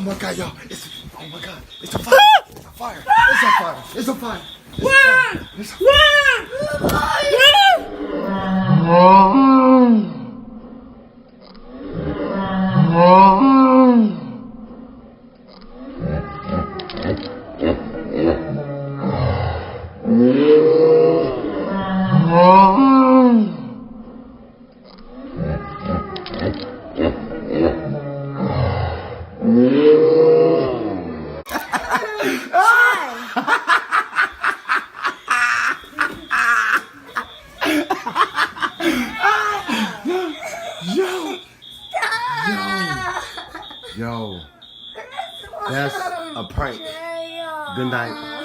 my god, yo. Oh my god. It's a fire. It's a fire. It's a fire. It's a fire. It's a Yo, that's a prank. Good night.